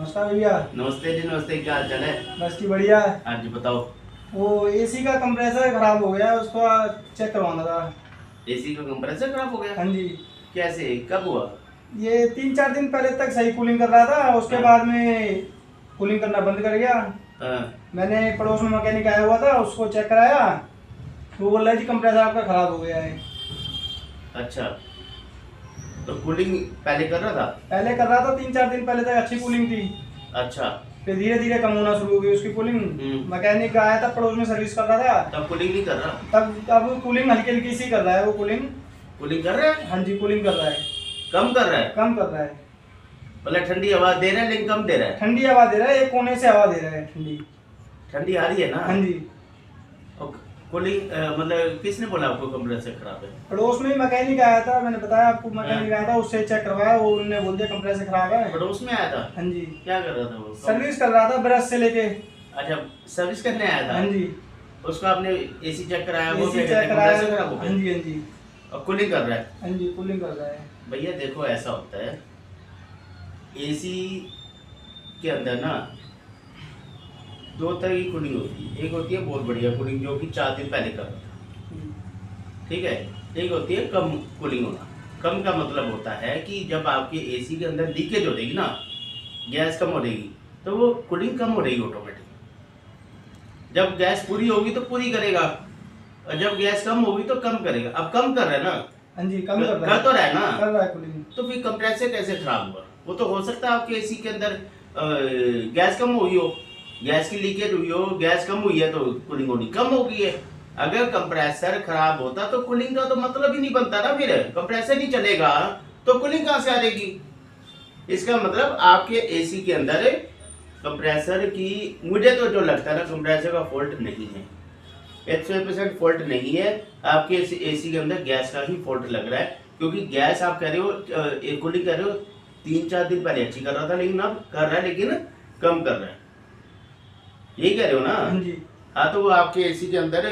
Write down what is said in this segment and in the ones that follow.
नमस्कार भैया। नमस्ते जी, नमस्ते। क्या हाल चाल है? बस की बढ़िया। हाँ जी, बताओ। वो एसी का कंप्रेसर खराब हो गया है, उसको चेक करवाना था। एसी का कंप्रेसर खराब हो गया? हाँ जी। कैसे, कब हुआ? ये 3-4 दिन पहले तक सही कूलिंग कर रहा था, उसके हाँ। बाद में कूलिंग करना बंद कर गया। हाँ। मैंने पड़ोस में मैकेनिक आया हुआ था, उसको चेक कराया। वो बोल रहा है जी कंप्रेसर आपका खराब हो गया है। अच्छा, तो कूलिंग पहले कर रहा था? पहले कर रहा था, 3-4 दिन पहले तक अच्छी कूलिंग थी। अच्छा। फिर धीरे धीरे कम होना शुरू हो गई उसकी कूलिंग। मैकेनिक आया था, पड़ोस में सर्विस कर रहा था। तब कूलिंग नहीं कर रहा? तब अब कूलिंग हल्की हल्की सी कर रहा है वो कूलिंग। कूलिंग कर रहा है? हाँ जी, कूलिंग कर रहा है। कम कर रहा है? कम कर रहा है। मतलब ठंडी हवा दे रहा है लेकिन कम दे रहा है? ठंडी हवा दे रहा है, एक कोने से हवा दे रहा है ठंडी। ठंडी आ रही है ना? हाँ जी। और कूलिंग मतलब किसने बोला आपको कंप्रेसर खराब है? पड़ोस में ही मैकेनिक आया था, मैंने बताया आपको, मैकेनिक आया था, उससे चेक करवाया, वो उन्होंने बोल दिया कंप्रेसर खराब है। पड़ोस में आया था? हाँ जी। क्या कर रहा था वो? सर्विस कर रहा था ब्रश से लेके। अच्छा, सर्विस करने आया था? हाँ जी। उसको आपने एसी चेक कराया? वो एसी क्या कहते चेक हैं, कराया। कंप्रेसर खराब हो हाँ गया? जी, हाँ जी। और कूलिंग कर रहा है? हाँ जी, कूलिंग कर रहा है। भैया देखो, ऐसा होता है एसी के अंदर ना दो तरह की कूलिंग होती है। एक होती है बहुत बढ़िया कूलिंग, जो कि 4 दिन पहले कर रहा था, ठीक है। एक होती है कम कूलिंग होना। कम का मतलब होता है कि जब आपके एसी के अंदर लीकेज हो जाएगी ना, गैस कम हो जाएगी, तो वो कूलिंग कम हो जाएगी ऑटोमेटिक। जब गैस पूरी होगी तो पूरी करेगा, और जब गैस कम होगी तो कम करेगा। अब कम कर रहा है ना? हाँ जी, कम कर रहा है। कर तो रहा है ना? कर रहा है कूलिंग। तो फिर कंप्रेसर कैसे खराब हुआ? वो तो हो सकता है आपके एसी के अंदर गैस कम हुई हो, गैस की लीकेज हुई हो, गैस कम हुई है तो कूलिंग होनी कम हो गई है। अगर कंप्रेसर खराब होता तो कूलिंग का तो मतलब ही नहीं बनता ना। फिर कंप्रेसर नहीं चलेगा तो कूलिंग कहाँ से आ जाएगी? इसका मतलब आपके एसी के अंदर कंप्रेसर की, मुझे तो जो लगता है ना, कंप्रेसर का फॉल्ट नहीं है, 100% फॉल्ट नहीं है। आपके एसी के अंदर गैस का ही फॉल्ट लग रहा है, क्योंकि गैस आप कह रहे हो कूलिंग कर रहे हो 3-4 दिन पहले अच्छी कर रहा था, लेकिन अब कर रहा है लेकिन कम कर रहा है, यही कह रहे हो ना? हाँ जी। हाँ, तो वो आपके एसी के अंदर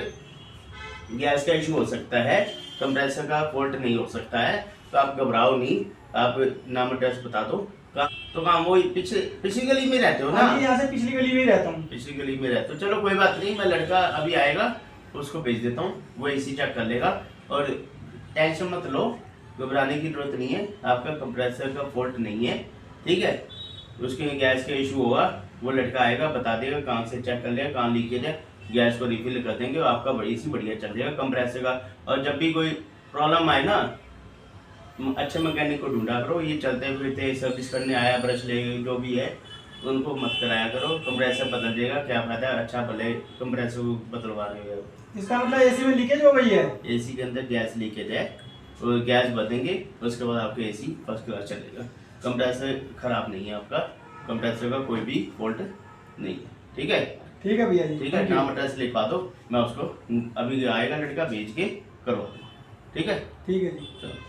गैस का इशू हो सकता है, कंप्रेसर का फॉल्ट नहीं हो सकता है। तो आप घबराओ नहीं, आप नाम एड्रेस बता दो। तो कहाँ, वो पिछली गली में रहते हो ना? हाँ जी, यहाँ से पिछली गली में ही रहता हूँ। पिछली गली में रहते हो, चलो कोई बात नहीं, मैं लड़का अभी आएगा, उसको भेज देता हूँ, वो एसी चेक कर लेगा। और टेंशन मत लो, घबराने की जरूरत नहीं है, आपका कंप्रेसर का फॉल्ट नहीं है, ठीक है। उसके गैस का इशू होगा, वो लड़का आएगा, बता देगा कहाँ से चेक कर लेगा, कहाँ लीकेज है, गैस को रिफिल कर देंगे और आपका बड़ी सी बढ़िया चल जाएगा कंप्रेसर का। और जब भी कोई प्रॉब्लम आए ना, अच्छे मैकेनिक को ढूंढा करो। ये चलते फिरते सर्विस करने आया, ब्रश ले, जो भी है, उनको मत कराया करो। कंप्रेसर बदल जाएगा, क्या फायदा, अच्छा भले कंप्रेसर बदलवा रहे हो। इसका मतलब एसी में लीकेज हो गई है। एसी के अंदर गैस लीकेज है, और गैस बदलेंगे, उसके बाद आपका एसी फर्स्ट क्लास चलेगा। कंप्रेसर खराब नहीं है आपका, कंप्रेसर का कोई भी फॉल्ट नहीं है, ठीक है। ठीक है भैया जी। ठीक है, नाम एड्रेस लिखवा दो, मैं उसको अभी आएगा लड़का, भेज के करवा दूँ, ठीक है। ठीक है जी। चलो।